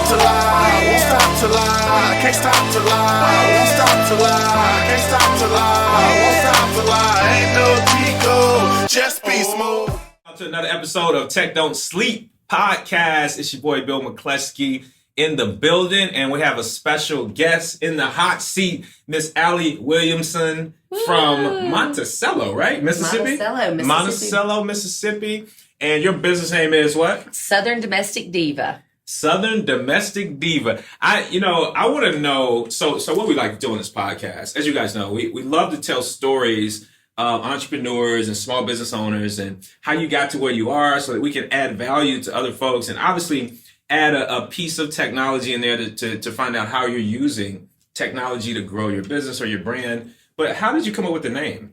to lie, won't stop to lie, can't stop to lie, won't stop to lie, can't stop to lie, won't stop to lie, ain't no Chico, just be smooth. To another episode of Tech Don't Sleep podcast. It's your boy Bill McCleskey in the building, and we have a special guest in the hot seat, Miss Allie Williamson from Monticello, right? Mississippi? Monticello, Mississippi. And your business name is what? Southern Domestic Diva. Southern Domestic Diva. I want to know, so what we like to do on this podcast, as you guys know, we love to tell stories of entrepreneurs and small business owners and how you got to where you are so that we can add value to other folks and obviously add a piece of technology in there to find out how you're using technology to grow your business or your brand. But how did you come up with the name?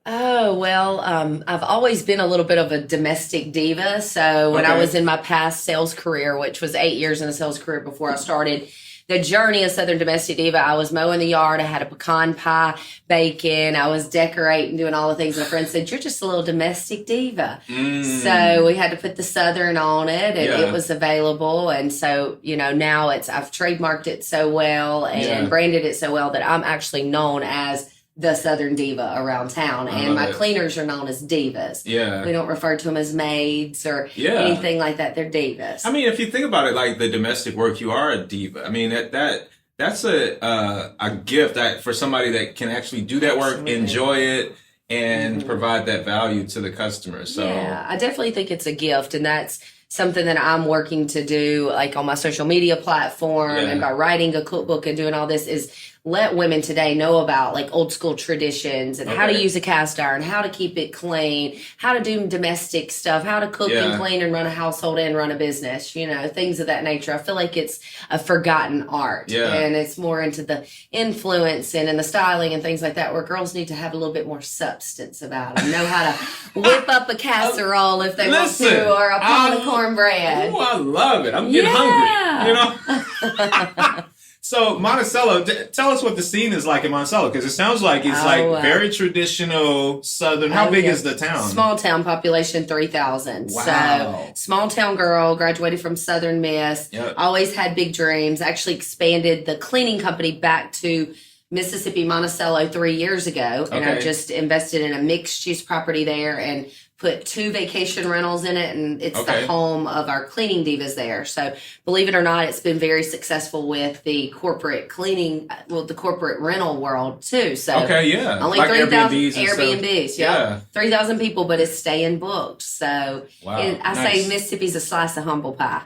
Oh, well, I've always been a little bit of a domestic diva. So when I was in my past sales career, which was 8 years in a sales career before I started the journey of Southern Domestic Diva, I was mowing the yard. I had a pecan pie baking. I was decorating, doing all the things. And a friend said, "You're just a little domestic diva." So we had to put the Southern on it, and it was available. And so, now I've trademarked it so well and branded it so well that I'm actually known as the Southern Diva around town, and my cleaners are known as Divas. We don't refer to them as maids or anything like that. They're Divas. I mean, if you think about it, like the domestic work, you are a diva. I mean, that's a gift that for somebody that can actually do that work, enjoy it, and provide that value to the customer. So I definitely think it's a gift, and that's something that I'm working to do, like on my social media platform and by writing a cookbook and doing all this, is let women today know about like old school traditions and how to use a cast iron, how to keep it clean, how to do domestic stuff, how to cook and clean and run a household and run a business, things of that nature. I feel like it's a forgotten art and it's more into the influencing and the styling and things like that, where girls need to have a little bit more substance about them, know how to whip up a casserole if they want to, or a pot of cornbread. Oh, I love it. I'm getting hungry, So Monticello, tell us what the scene is like in Monticello, because it sounds like it's very traditional Southern. How big is the town? Small town, population 3,000. Wow. So small town girl, graduated from Southern Miss, always had big dreams, actually expanded the cleaning company back to Mississippi, Monticello 3 years ago. And I just invested in a mixed use property there and put 2 vacation rentals in it, and it's the home of our cleaning divas there. So believe it or not, it's been very successful with the corporate cleaning, the corporate rental world too. So only like 3,000 Airbnbs, 3,000 people, but it's staying booked. So I say Mississippi's a slice of humble pie.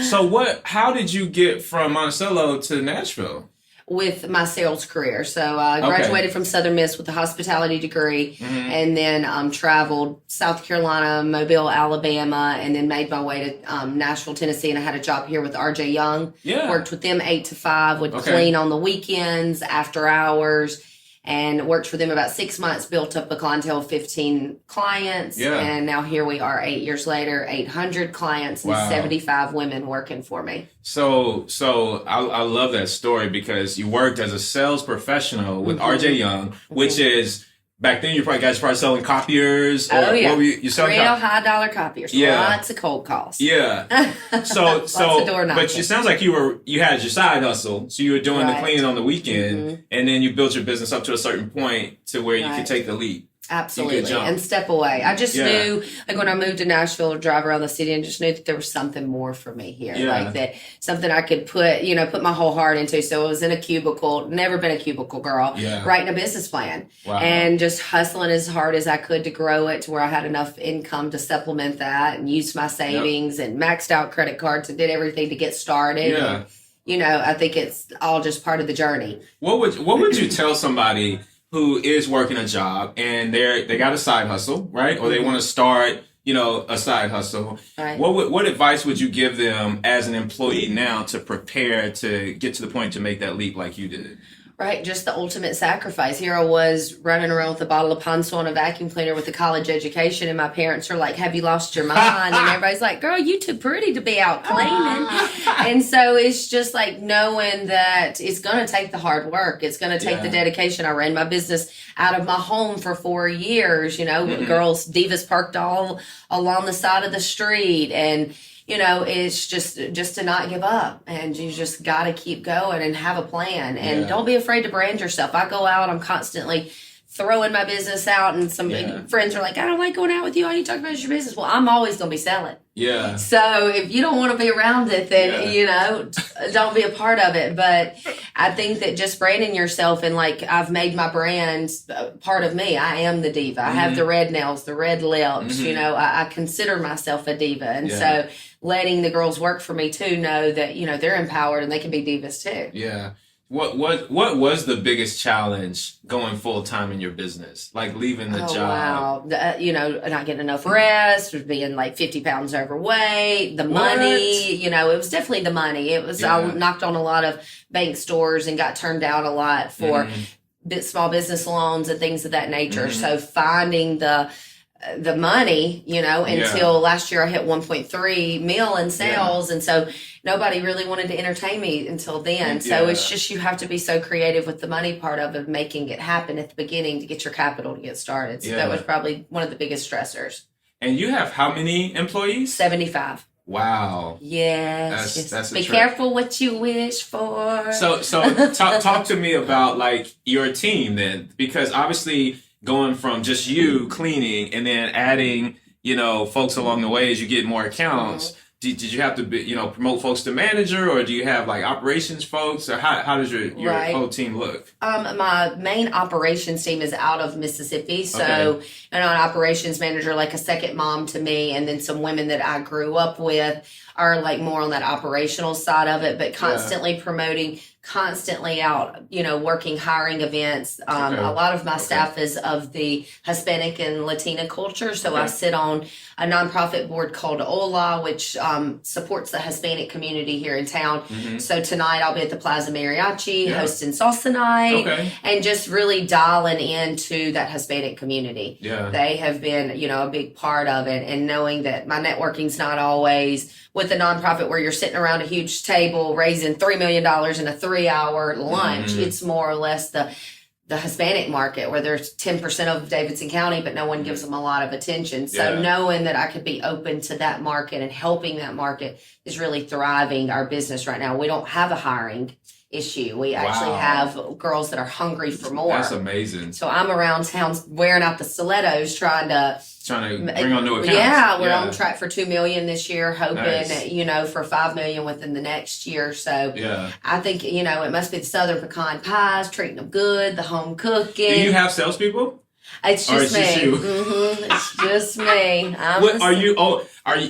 So how did you get from Monticello to Nashville? With my sales career. So I graduated from Southern Miss with a hospitality degree, and then traveled South Carolina, Mobile, Alabama, and then made my way to Nashville, Tennessee. And I had a job here with RJ Young. Worked with them 8 to 5, would clean on the weekends, after hours, and worked for them about 6 months, built up a clientele of 15 clients. And now here we are 8 years later, 800 clients and 75 women working for me. So I love that story, because you worked as a sales professional with RJ Young, which is, back then you guys probably selling copiers. Or what were you selling? Real high dollar copiers. Lots of cold calls. So of door knocking. But it sounds like you had your side hustle. So you were doing the cleaning on the weekend, and then you built your business up to a certain point to where you could take the leap. Absolutely. And step away. I just knew, like when I moved to Nashville to drive around the city, and just knew that there was something more for me here. Like that, something I could put my whole heart into. So I was in a cubicle, never been a cubicle girl, writing a business plan and just hustling as hard as I could to grow it to where I had enough income to supplement that, and used my savings and maxed out credit cards and did everything to get started. And, I think it's all just part of the journey. What would you tell somebody who is working a job and they got a side hustle, right? Or they want to start, a side hustle. What advice would you give them as an employee now to prepare to get to the point to make that leap like you did? Right, just the ultimate sacrifice. Here I was running around with a bottle of Ponsel and a vacuum cleaner with a college education, and my parents are like, "Have you lost your mind?" And everybody's like, "Girl, you too pretty to be out cleaning." And so it's just like knowing that it's going to take the hard work. It's going to take the dedication. I ran my business out of my home for 4 years, girls, divas parked all along the side of the street, and it's just to not give up, and you just got to keep going and have a plan, and don't be afraid to brand yourself. I go out, I'm constantly throwing my business out, and some friends are like, I don't like going out with you. All you talk about is your business. Well, I'm always going to be selling. Yeah. So if you don't want to be around it, then, don't be a part of it. But I think that just branding yourself, and like, I've made my brand part of me. I am the diva. I have the red nails, the red lips, I consider myself a diva. And so letting the girls work for me too know that, they're empowered and they can be divas too. Yeah. What was the biggest challenge going full time in your business? Like leaving the job? Wow. Not getting enough rest, being like 50 pounds overweight, the money, it was definitely the money. It was, I knocked on a lot of bank stores and got turned down a lot for small business loans and things of that nature. So finding the money, until last year I hit 1.3 mil in sales. And so nobody really wanted to entertain me until then. So it's just, you have to be so creative with the money part of it, making it happen at the beginning to get your capital to get started. So that was probably one of the biggest stressors. And you have how many employees? 75. Wow. Yes. That's be careful what you wish for. So talk to me about like your team then, because obviously going from just you cleaning and then adding, folks along the way as you get more accounts. Did you have to be, promote folks to manager, or do you have like operations folks, or how does your whole team look? My main operations team is out of Mississippi. So, an operations manager, like a second mom to me, and then some women that I grew up with are like more on that operational side of it, but constantly promoting, constantly out, working, hiring events. A lot of my staff is of the Hispanic and Latina culture. So I sit on a nonprofit board called Hola, which supports the Hispanic community here in town. So tonight I'll be at the Plaza Mariachi hosting salsa night and just really dialing into that Hispanic community. They have been, a big part of it, and knowing that my networking's not always with a nonprofit where you're sitting around a huge table raising $3 million in a 3-hour lunch. It's more or less the Hispanic market where there's 10% of Davidson County, but no one gives them a lot of attention. So knowing that I could be open to that market and helping that market is really thriving our business right now. We don't have a hiring issue. We actually have girls that are hungry for more. That's amazing. So I'm around town wearing out the stilettos trying to bring on new accounts. We're on track for $2 million this year, hoping for $5 million within the next year. So I think it must be the Southern pecan pies, treating them good, the home cooking. Do you have salespeople? It's just me. Just you? It's just me.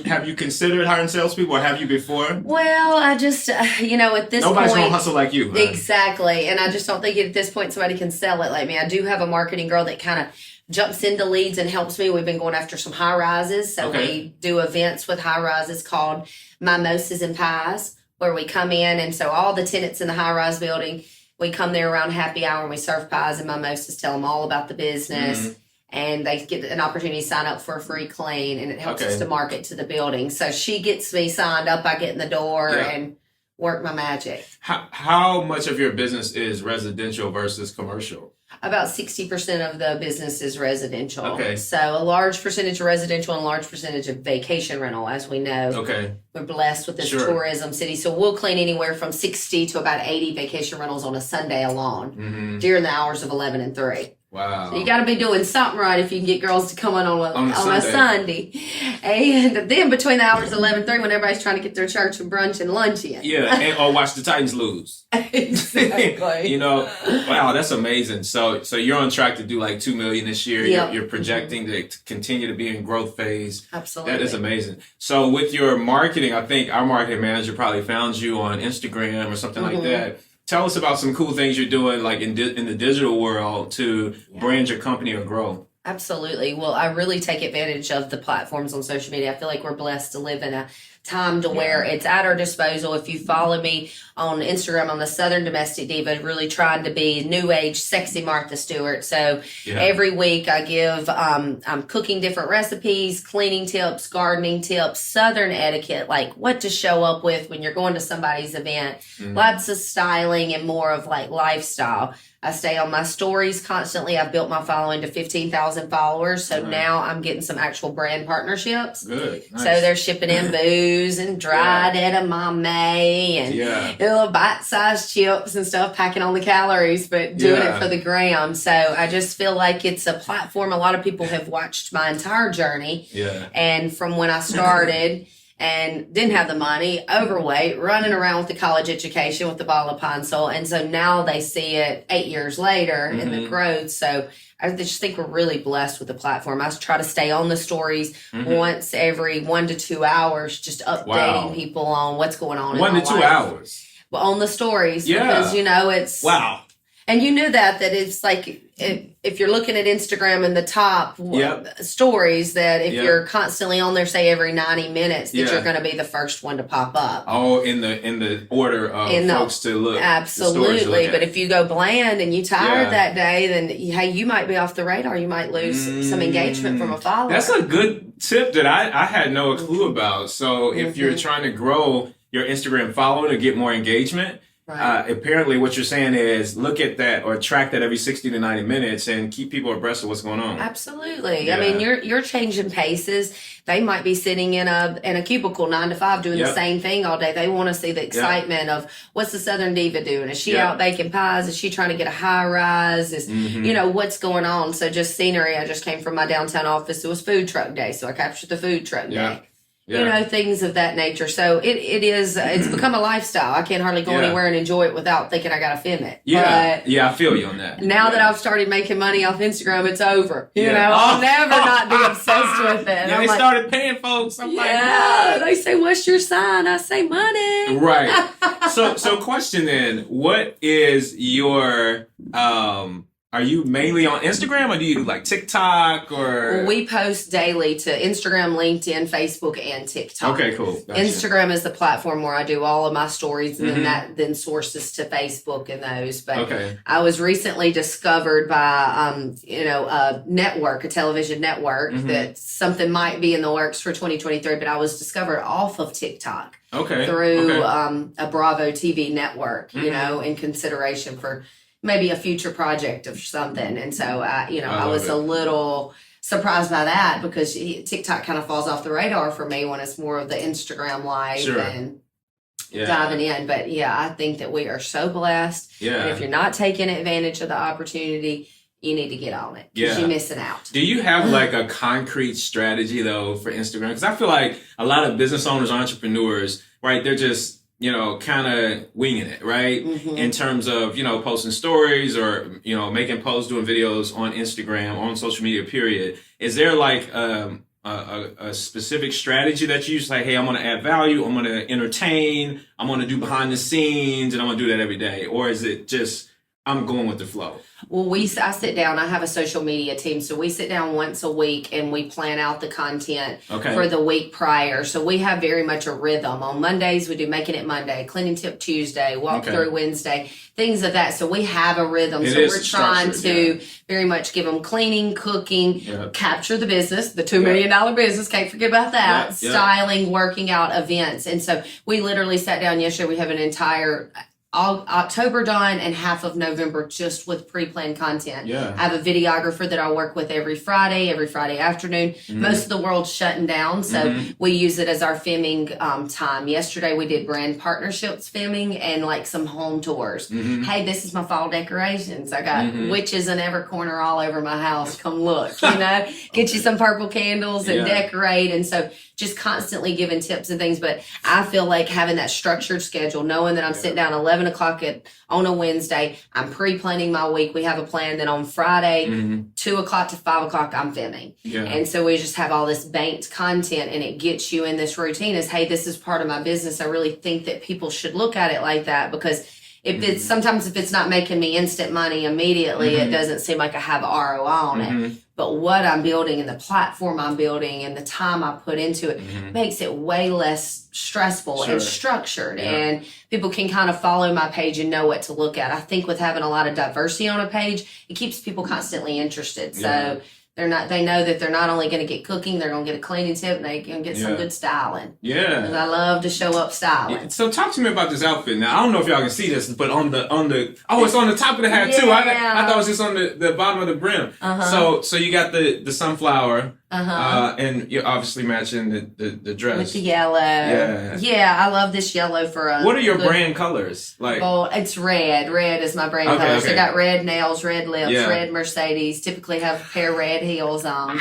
Have you considered hiring salespeople, or have you before? Well, I just, at this Nobody's point. Nobody's gonna hustle like you. Huh? Exactly. And I just don't think at this point somebody can sell it like me. I do have a marketing girl that kind of jumps into leads and helps me. We've been going after some high rises. So we do events with high rises called Mimosas and Pies, where we come in. And so all the tenants in the high rise building, we come there around happy hour and we serve pies and mimosas, tell them all about the business. And they get an opportunity to sign up for a free clean, and it helps us to market to the building. So she gets me signed up. I get in the door and work my magic. How much of your business is residential versus commercial? About 60% of the business is residential. Okay. So a large percentage of residential and a large percentage of vacation rental, as we know. Okay. We're blessed with this tourism city. So we'll clean anywhere from 60 to about 80 vacation rentals on a Sunday alone during the hours of 11 and 3. Wow. So you got to be doing something right if you can get girls to come on a Sunday. And then between the hours of 11 and 3, when everybody's trying to get their church and brunch and lunch in. Or watch the Titans lose. Exactly. Wow, that's amazing. So you're on track to do like $2 million this year. You're projecting to continue to be in growth phase. Absolutely. That is amazing. So with your marketing, I think our marketing manager probably found you on Instagram or something like that. Tell us about some cool things you're doing, like in the digital world, to brand your company or grow. Absolutely. Well, I really take advantage of the platforms on social media. I feel like we're blessed to live in a time to where it's at our disposal. If you follow me on Instagram on the Southern Domestic Diva, really trying to be new age, sexy Martha Stewart. So every week I give, I'm cooking different recipes, cleaning tips, gardening tips, Southern etiquette, like what to show up with when you're going to somebody's event, lots of styling and more of like lifestyle. I stay on my stories constantly. I've built my following to 15,000 followers. So now I'm getting some actual brand partnerships. Good. Nice. So they're shipping in booze and dried edamame and little bite-sized chips and stuff, packing on the calories, but doing it for the gram. So I just feel like it's a platform. A lot of people have watched my entire journey. Yeah. And from when I started and didn't have the money, overweight, running around with the college education with the bottle of Pine Sol. And so now they see it 8 years later in the growth. So I just think we're really blessed with the platform. I try to stay on the stories once every 1 to 2 hours, just updating people on what's going on. 1 to 2 hours. Well, on the stories. Yeah. Because, you know, it's... Wow. And you knew that it's like, if you're looking at Instagram in the top stories, that if you're constantly on there, say every 90 minutes, that you're going to be the first one to pop up. Oh, in the order of folks to look. Absolutely. But if you go bland and you tired that day, then hey, you might be off the radar. You might lose some engagement from a follower. That's a good tip that I had no clue about. So if you're trying to grow your Instagram following to get more engagement, apparently what you're saying is look at that or track that every 60 to 90 minutes and keep people abreast of what's going on. Absolutely. I mean, you're changing paces. They might be sitting in a cubicle 9 to 5 doing the same thing all day. They want to see the excitement of what's the Southern Diva doing? Is she out baking pies? Is she trying to get a high rise? Is you know, what's going on? So just scenery. I just came from my downtown office. It was food truck day, so I captured the food truck day. You know, things of that nature. So it's become a lifestyle. I can't hardly go anywhere and enjoy it without thinking I got to film it. Yeah. But I feel you on that. Now that I've started making money off Instagram, it's over. You know, I'll never not be obsessed with it. Yeah, they started paying folks. I'm like, they say, what's your sign? I say money. Right. So question then, what is your, are you mainly on Instagram or do you do like TikTok or? We post daily to Instagram, LinkedIn, Facebook, and TikTok. Okay, cool. Gotcha. Instagram is the platform where I do all of my stories and then that then sources to Facebook and those. But I was recently discovered by, a network, a television network that something might be in the works for 2023, but I was discovered off of TikTok. Through a Bravo TV network, you know, in consideration for maybe a future project of something. And so, I was a little surprised by that because TikTok kind of falls off the radar for me when it's more of the Instagram live and diving in. But I think that we are so blessed. And if you're not taking advantage of the opportunity, you need to get on it because you're missing out. Do you have like a concrete strategy though for Instagram? Because I feel like a lot of business owners, entrepreneurs, right, they're just, kind of winging it, right? In terms of, posting stories or, making posts, doing videos on Instagram, on social media, period. Is there like a specific strategy that you use? Like, hey, I'm going to add value. I'm going to entertain. I'm going to do behind the scenes and I'm going to do that every day. Or is it just, I'm going with the flow? Well, I sit down. I have a social media team, so we sit down once a week and we plan out the content for the week prior. So we have very much a rhythm. On Mondays, we do Making It Monday, Cleaning Tip Tuesday, Walk Through Wednesday, things of that. So we have a rhythm. So we're trying to very much give them cleaning, cooking, capture the business, the $2 million business. Can't forget about that. Styling, working out, events. And so we literally sat down yesterday. We have an entire all October done and half of November just with pre-planned content. I have a videographer that I work with every Friday afternoon. Most of the world's shutting down, so we use it as our filming time. Yesterday we did brand partnerships filming and like some home tours. Hey, this is my fall decorations. I got witches in every corner all over my house. Come look, get you some purple candles and decorate. And so just constantly giving tips and things. But I feel like having that structured schedule, knowing that I'm sitting down 11 o'clock on a Wednesday, I'm pre-planning my week. We have a plan that on Friday, 2 o'clock to 5 o'clock, I'm filming. And so we just have all this banked content and it gets you in this routine as, hey, this is part of my business. I really think that people should look at it like that because if it's sometimes if it's not making me instant money immediately, it doesn't seem like I have ROI on it. But what I'm building and the platform I'm building and the time I put into it makes it way less stressful and structured. And people can kind of follow my page and know what to look at. I think with having a lot of diversity on a page, it keeps people constantly interested. So They know that they're not only going to get cooking, they're going to get a cleaning tip, and they're going to get some good styling. Yeah. Because I love to show up styling. So talk to me about this outfit. Now, I don't know if y'all can see this, but on the it's on the top of the hat too. I thought it was just on the bottom of the brim. So you got the sunflower, and you're obviously matching the dress. With the yellow. Yeah, I love this yellow for a... What are your brand colors? Like, well, it's red. Red is my brand color. So I got red nails, red lips, red Mercedes. Typically have a pair of red heels on.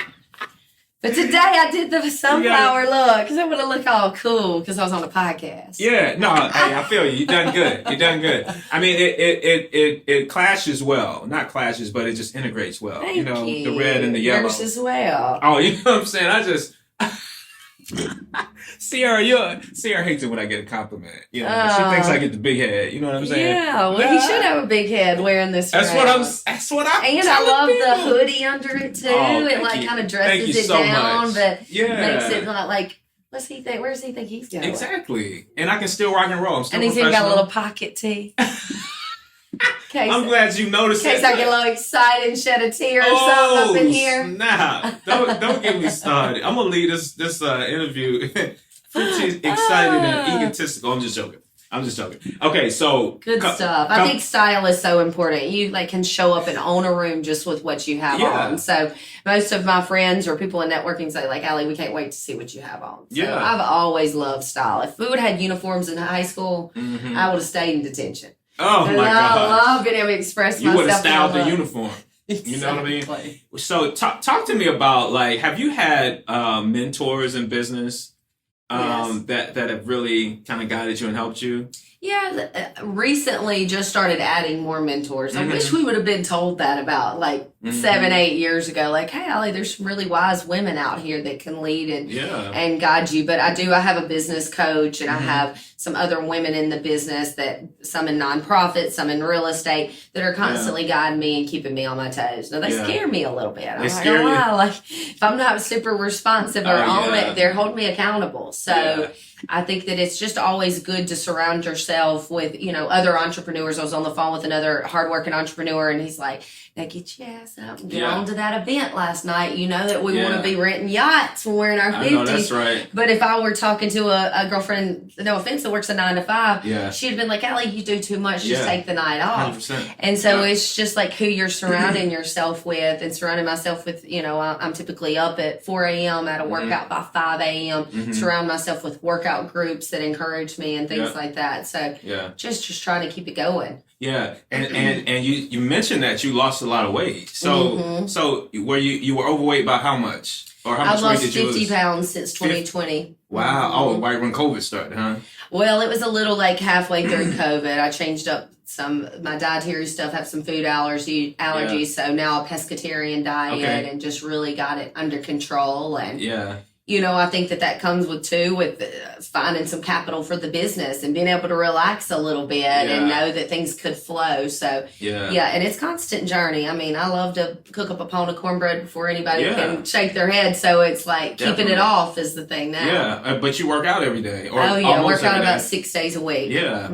But today I did the sunflower look because I want to look all cool because I was on a podcast. Yeah, no, hey, I feel you. You done good. You done good. I mean, it clashes well. Not clashes, but it just integrates well. Thank you. The red and the yellow. Yours as well. Oh, you know what I'm saying? I just Sierra hates it when I get a compliment. You know, she thinks I get the big head. You know what I'm saying? Yeah, well, he should have a big head wearing this. That's what I'm. And I love the hoodie under it too. It like kind of dresses it down, but makes it not like. What's he think? Where does he think he's going? Exactly. And I can still rock and roll. I'm still and he's even got a little pocket tee. I'm glad you noticed that. In case I get a little excited and shed a tear or something up in here. Nah, don't get me started. I'm gonna leave this interview pretty excited and egotistical. I'm just joking. Okay, so good stuff. I think style is so important. You can show up and own a room just with what you have on. So most of my friends or people in networking say Allie, we can't wait to see what you have on. So I've always loved style. If we would have had uniforms in high school, I would have stayed in detention. Oh my God! I love being able to express myself. You would have styled the uniform. You know what I mean? So talk to me about have you had mentors in business that have really kind of guided you and helped you? Yeah, recently just started adding more mentors. I wish we would have been told that about 7-8 years ago. Hey, Allie, there's some really wise women out here that can lead and guide you. But I have a business coach, and I have some other women in the business some in nonprofits, some in real estate that are constantly guiding me and keeping me on my toes. Now they scare me a little bit. I'm not gonna lie. If I'm not super responsive or on it, they're holding me accountable. So I think that it's just always good to surround yourself with, other entrepreneurs. I was on the phone with another hardworking entrepreneur, and he's like, now get your ass up and get on to that event last night. You know that we want to be renting yachts when we're in our 50s. I know, that's right. But if I were talking to a girlfriend, no offense, that works a 9 to 5, she'd have been like, Allie, you do too much. Just take the night off. 100%. And so it's just who you're surrounding yourself with, and surrounding myself with, I'm typically up at 4 a.m. at a workout by 5 a.m. Surround myself with workout groups that encourage me and things like that. So just trying to keep it going. Yeah, and you mentioned that you lost a lot of weight. So so were you were overweight by how much? Or how much weight did you lose? I've lost 50 pounds since 2020. Wow. Oh, right when COVID started, huh? Well, it was a little halfway through COVID. I changed up my dietary stuff, have some food allergies. So now a pescatarian diet and just really got it under control. And I think that comes with finding some capital for the business and being able to relax a little bit and know that things could flow. So, and it's a constant journey. I mean, I love to cook up a pound of cornbread before anybody can shake their head. So it's keeping it off is the thing now. Yeah, but you work out every day. Or I work out about 6 days a week. Yeah.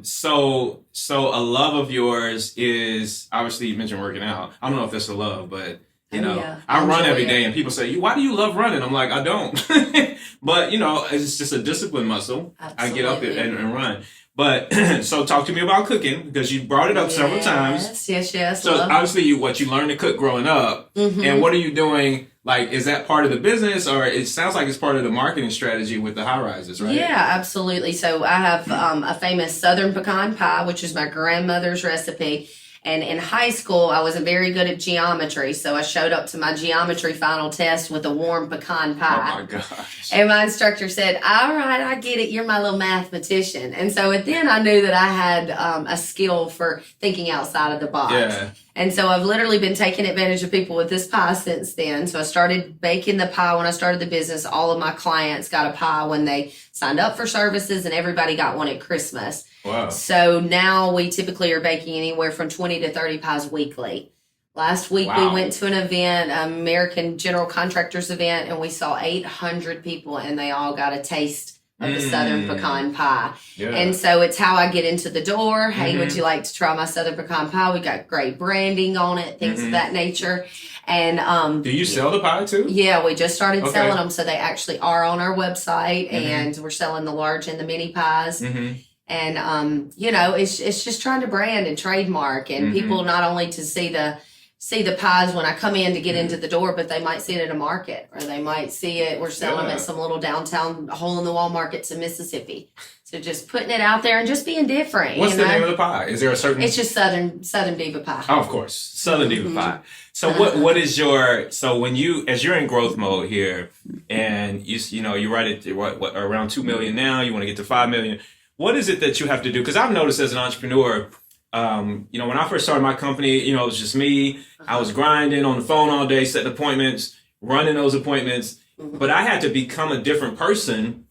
So a love of yours is, obviously you mentioned working out. I don't know if that's a love, but... I run every day, and people say, why do you love running? I'm like, I don't. But, it's just a discipline muscle. Absolutely. I get up and run. But, so talk to me about cooking, because you brought it up several times. Yes. So obviously you learned to cook growing up, and what are you doing? Is that part of the business, or it sounds like it's part of the marketing strategy with the high rises, right? Yeah, absolutely. So I have a famous Southern pecan pie, which is my grandmother's recipe. And in high school, I wasn't very good at geometry, so I showed up to my geometry final test with a warm pecan pie. Oh, my gosh. And my instructor said, all right, I get it. You're my little mathematician. And so then I knew that I had a skill for thinking outside of the box. Yeah. And so I've literally been taking advantage of people with this pie since then. So I started baking the pie when I started the business. All of my clients got a pie when they signed up for services, and everybody got one at Christmas. Wow. So now we typically are baking anywhere from 20 to 30 pies weekly. Last week we went to an event, American General Contractors event, and we saw 800 people, and they all got a taste of the Southern pecan pie. Yeah. And so it's how I get into the door. Hey, would you like to try my Southern pecan pie? We got great branding on it, things of that nature. And do you sell the pie too? Yeah, we just started selling them, so they actually are on our website, and we're selling the large and the mini pies. And you know, it's just trying to brand and trademark, and people not only to see the pies when I come in to get into the door, but they might see it at a market, or they might see it. We're selling them at some little downtown hole in the wall markets in Mississippi. So just putting it out there and just being different. What's the name of the pie? Is there a certain? It's just Southern Diva pie. Oh, of course, Southern Diva pie. So what is your, so when you, as you're in growth mode here, and you know you're right at what around 2 million now, you want to get to 5 million. What is it that you have to do? Because I've noticed as an entrepreneur, you know, when I first started my company, you know, it was just me. I was grinding on the phone all day, setting appointments, running those appointments. But I had to become a different person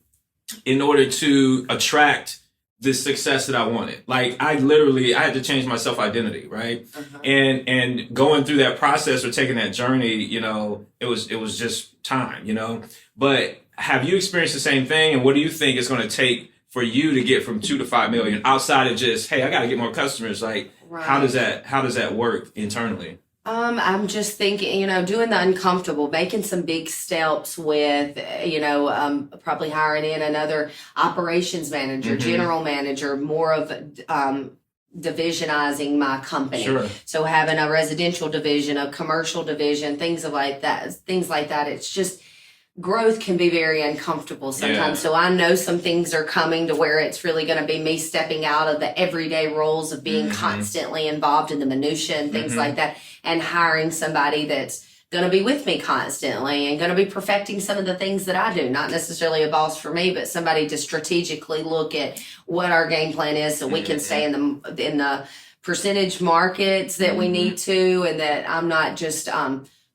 in order to attract the success that I wanted. Like I had to change my self-identity, right? And going through that process or taking that journey, you know, it was just time, you know. But have you experienced the same thing? And what do you think it's going to take for you to get from 2 to 5 million outside of just, hey, I got to get more customers? Like, how does that work internally? I'm just thinking, you know, doing the uncomfortable, making some big steps with, you know, probably hiring in another operations manager, general manager, more of divisionizing my company. So having a residential division, a commercial division, things like that. It's just, growth can be very uncomfortable sometimes. So I know some things are coming to where it's really going to be me stepping out of the everyday roles of being constantly involved in the minutia and things like that, and hiring somebody that's going to be with me constantly and going to be perfecting some of the things that I do. Not necessarily a boss for me, but somebody to strategically look at what our game plan is so we can stay in the percentage markets that we need to, and that I'm not just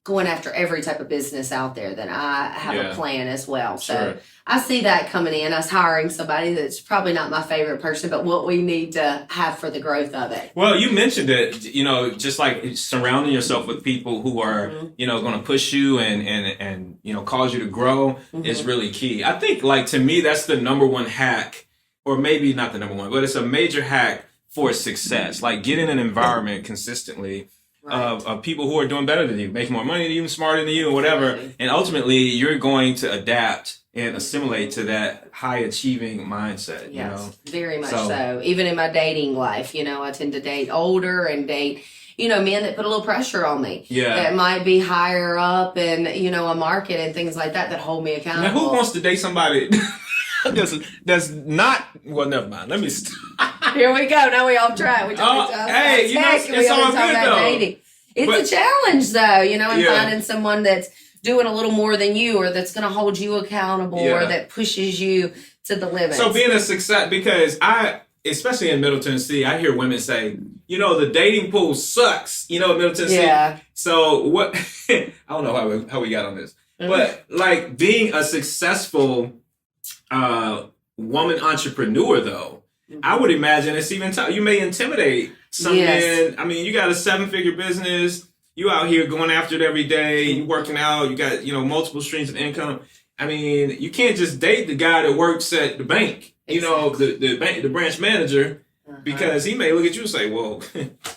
going after every type of business out there, that I have a plan as well. So I see that coming in, us hiring somebody that's probably not my favorite person, but what we need to have for the growth of it. Well, you mentioned it, you know, just like surrounding yourself with people who are, you know, going to push you and, you know, cause you to grow is really key. I think, like, to me, that's the number one hack, or maybe not the number one, but it's a major hack for success. Like, get in an environment consistently of people who are doing better than you, making more money than you, smarter than you, or whatever. And ultimately, you're going to adapt and assimilate to that high achieving mindset. You know? Very much so. Even in my dating life, you know, I tend to date older and date, you know, men that put a little pressure on me. That might be higher up in, you know, a market and things like that hold me accountable. Now, who wants to date somebody that's not, well, never mind. Let me Here we go. Now we off track. We talk hey, you know, it's all good though. Dating. It's a challenge though, you know, and finding someone that's doing a little more than you, or that's going to hold you accountable, or that pushes you to the limit. So being a success, because especially in Middle Tennessee, I hear women say, you know, the dating pool sucks, you know, in Middle Tennessee. So what, I don't know how we got on this, but like being a successful woman entrepreneur though, I would imagine it's even tough. You may intimidate some men. I mean, you got a 7-figure business. You out here going after it every day. You working out. You got, you know, multiple streams of income. I mean, you can't just date the guy that works at the bank. You know, the branch manager, because he may look at you and say, "Well,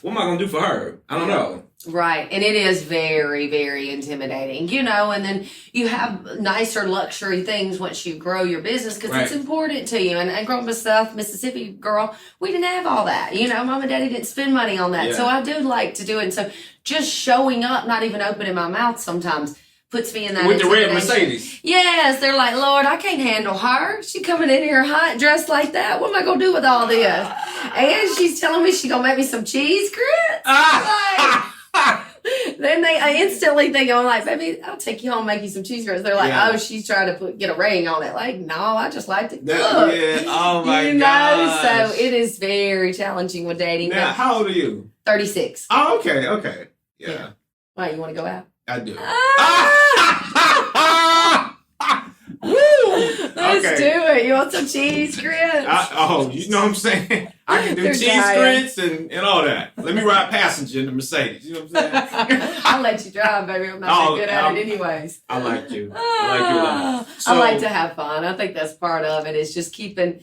what am I going to do for her? I don't know." Right. And it is very, very intimidating, you know, and then you have nicer luxury things once you grow your business, because it's important to you. And growing up in South Mississippi, girl, we didn't have all that. You know, mom and daddy didn't spend money on that. So I do like to do it. And so just showing up, not even opening my mouth sometimes, puts me in that with the red Mercedes. Yes, they're like, Lord, I can't handle her. She coming in here hot, dressed like that. What am I gonna do with all this? And she's telling me she gonna make me some cheese grits. Then I instantly think, I'm like, baby, I'll take you home and make you some cheese grits. They're like, oh, she's trying to get a ring on it. Like, no, I just like to cook. Oh my God. So it is very challenging with dating. Now, how old are you? 36. Oh, okay. Yeah. Why, you want to go out? I do. Woo! Let's do it. You want some cheese grits? You know what I'm saying? I can do They're cheese dying. grits and all that. Let me ride passenger in the Mercedes. You know what I'm saying? I'll let you drive, baby. I'm not that good at it anyways. I like you. I like you a lot. I like to have fun. I think that's part of it. Is just keeping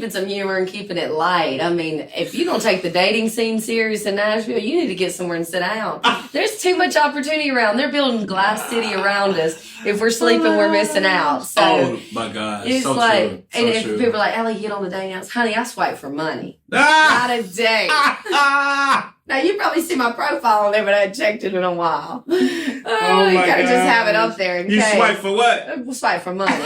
some humor and keeping it light. I mean, if you don't take the dating scene serious in Nashville, you need to get somewhere and sit down. There's too much opportunity around. They're building Glass City around us. If we're sleeping, we're missing out. So oh my God. it's so like, true. and if true. people are like, Allie, get on the dating apps. Honey, I swipe for money. Ah! Not a date. Now, you probably see my profile on there, but I haven't checked it in a while. Oh you my gotta God. just have it up there in You case. swipe for what? We'll swipe for money.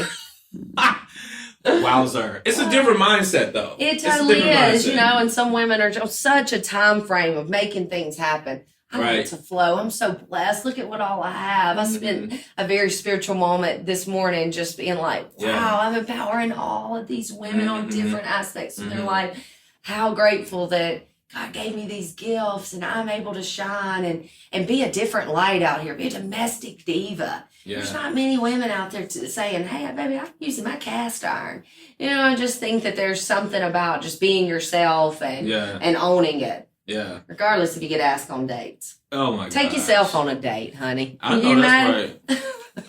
Wowzer. It's a different mindset, though. It It's a totally different is, mindset. you know, and some women are just such a time frame of making things happen. I want Right. it to flow. I'm so blessed. Look at what all I have. I spent a very spiritual moment this morning just being like, wow, Yeah. I'm empowering all of these women on Mhm. different aspects of their Mhm. life. How grateful that God gave me these gifts and I'm able to shine and be a different light out here, be a domestic diva. There's Yeah. not many women out there saying, hey, baby, I'm using my cast iron. You know, I just think that there's something about just being yourself and owning it, Yeah. regardless if you get asked on dates. Oh my God. Take yourself on a date, honey. I know that's right.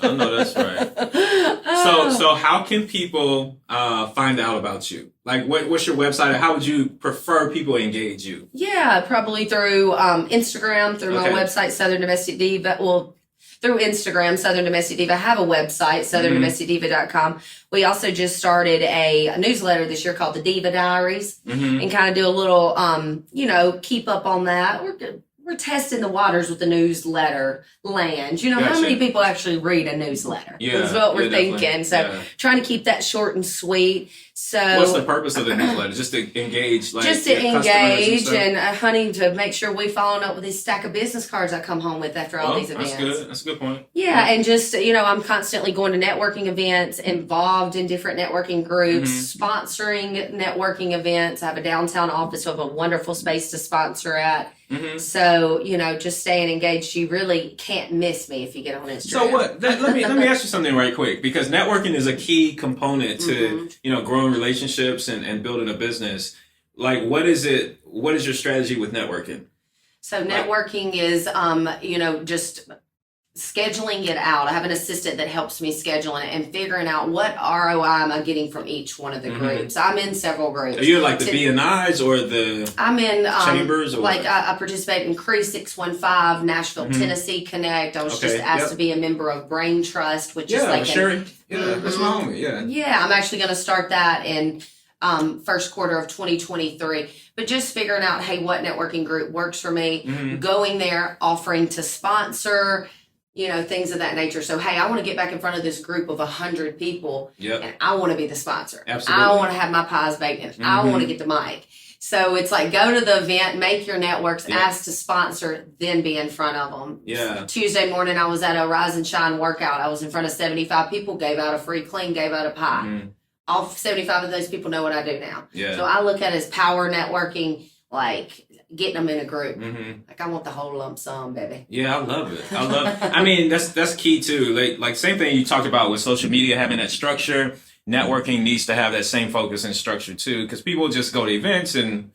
I know that's right. So how can people find out about you? Like, what's your website? How would you prefer people engage you? Yeah, probably through Instagram, through my Okay. website, Southern Domestic Diva. Well, through Instagram, Southern Domestic Diva. I have a website, southerndomesticdiva.com. We also just started a newsletter this year called the Diva Diaries, Mm-hmm. and kind of do a little, keep up on that. We're testing the waters with the newsletter land. You know, how Gotcha. many people actually read a newsletter? Yeah, That's what we're yeah, definitely. thinking. So Yeah. trying to keep that short and sweet. So What's the purpose of the newsletter? Just to engage, like, just to your customers and engage stuff? and honey, to make sure we following up with this stack of business cards I come home with after all these events. That's good. That's a good point. Yeah, and just, I'm constantly going to networking events, involved in different networking groups, sponsoring networking events. I have a downtown office, so I have a wonderful space to sponsor at. Mm-hmm. So, just staying engaged. You really can't miss me if you get on Instagram. So what? Let me ask you something right quick, because networking is a key component to growing relationships and building a business. Like, what is it? What is your strategy with networking? So networking is, just scheduling it out. I have an assistant that helps me schedule it and figuring out what ROI am I getting from each one of the groups. I'm in several groups. Are you like the BNIs or the I'm in chambers? Or like I participate in Cree 615, Nashville, Tennessee Connect. I was just asked to be a member of Brain Trust, which is like Sherry. Yeah, that's my homie. Yeah. Yeah, I'm actually going to start that in first quarter of 2023. But just figuring out, hey, what networking group works for me, going there, offering to sponsor, things of that nature. So, hey, I want to get back in front of this group of 100 people, and I want to be the sponsor. Absolutely. I want to have my pies baked, and I want to get the mic. So it's like, go to the event, make your networks, ask to sponsor, then be in front of them. Yeah. Tuesday morning, I was at a Rise and Shine workout. I was in front of 75 people, gave out a free clean, gave out a pie. All 75 of those people know what I do now. Yeah. So I look at it as power networking, like getting them in a group. Mm-hmm. Like, I want the whole lump sum, baby. Yeah, I love it. I mean, that's key too. Like same thing you talked about with social media, having that structure. Networking needs to have that same focus and structure too, because people just go to events and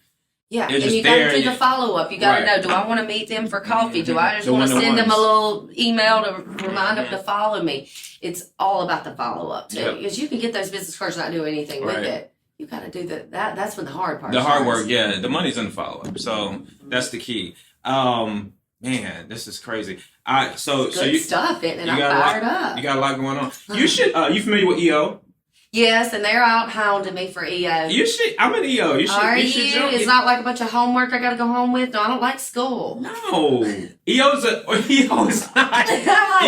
yeah, they're and just you got to there do and the you- follow up. You got to Right. know, do I want to meet them for coffee? Do I just The want to send them a one-on-ones. little email to remind them to follow me? It's all about the follow up too, Yep. because you can get those business cards and not do anything Right. with it. You got to do that's when the hard part the hard starts. work. Yeah, the money's in the follow up. So that's the key. Man, this is crazy. So Good you stuff, isn't it? you I'm got a fired lot. up. You got a lot going on. You should. You familiar with EO? Yes, and they're out hounding me for EO. You should. I'm an EO. You should. Are you you? should join. It's not like a bunch of homework I got to go home with. No, I don't like school. No, EO's not. I'm like,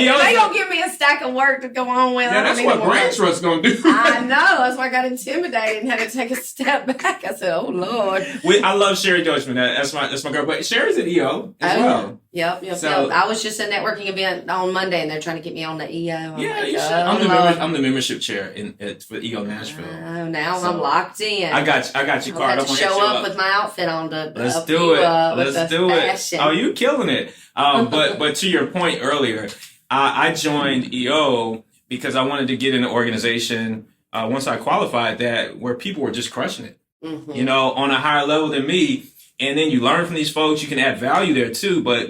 EO's they gonna give me a stack of work to go on with. Yeah, I that's don't what need to work. Brain Trust's gonna do. I know. That's why I got intimidated and had to take a step back. I said, "Oh Lord." I love Sherry Deutschman. That's my girl. But Sherry's an EO as Oh, well. Yep. So- I was just at a networking event on Monday, and they're trying to get me on the EO. I'm Yeah, like, you should. oh, I'm the membership chair for EO Nashville. now So- I'm locked in. I got you, I'll card. have to show up with my outfit on to Let's help do you, it. with Let's the do fashion. it. Oh, you killing it. But to your point earlier, I joined EO because I wanted to get in an organization once I qualified that where people were just crushing it, Mm-hmm. you know, on a higher level than me. And then you learn from these folks, you can add value there too. But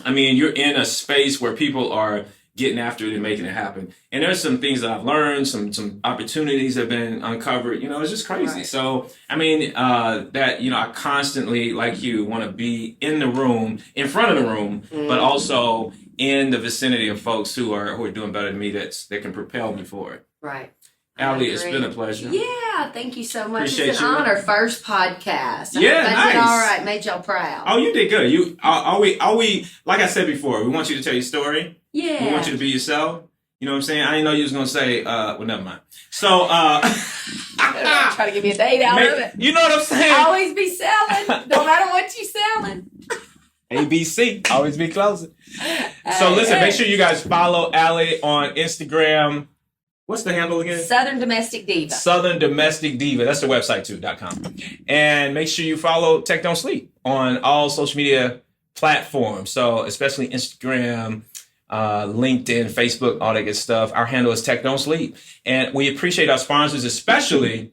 I mean, you're in a space where people are getting after it and making it happen. And there's some things that I've learned, some opportunities have been uncovered. You know, it's just crazy. Right. So, I mean, that, you know, I constantly, like you, want to be in the room, in front of the room, but also in the vicinity of folks who are doing better than me that can propel me forward. Right. Allie, it's been a pleasure. Yeah, thank you so much. Appreciate it's an you. honor. First podcast. I Yeah, hope I nice. did all right. Made y'all proud. Oh, you did good. You are we like I said before, we want you to tell your story. Yeah. We want you to be yourself. You know what I'm saying? I didn't know you was gonna say well, never mind. So Try to give me a date out of it. you know what I'm saying? Always be selling. No matter what you selling. ABC. Always be closing. So listen, make sure you guys follow Allie on Instagram. What's the handle again? Southern Domestic Diva. Southern Domestic Diva. That's the website too, .com. And make sure you follow TechDontSleep on all social media platforms. So especially Instagram, LinkedIn, Facebook, all that good stuff. Our handle is TechDontSleep. And we appreciate our sponsors, especially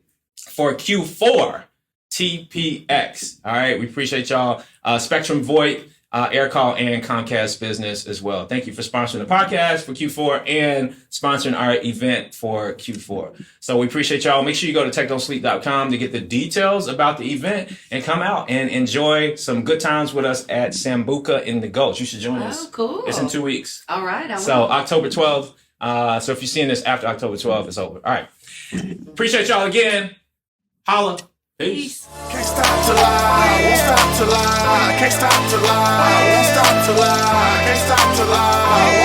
for Q4, TPX. All right. We appreciate y'all. Spectrum VoIP, AirCall, and Comcast Business as well. Thank you for sponsoring the podcast for Q4 and sponsoring our event for Q4. So we appreciate y'all. Make sure you go to TechDontSleep.com to get the details about the event and come out and enjoy some good times with us at Sambuca in the Gulch. You should join us. Oh, cool. It's in 2 weeks. All right. I will. So October 12th. So if you're seeing this after October 12th, it's over. All right. Appreciate y'all again. Holla. Peace. Can't stop till I won't stop till I can't stop till I won't stop till I can't stop till I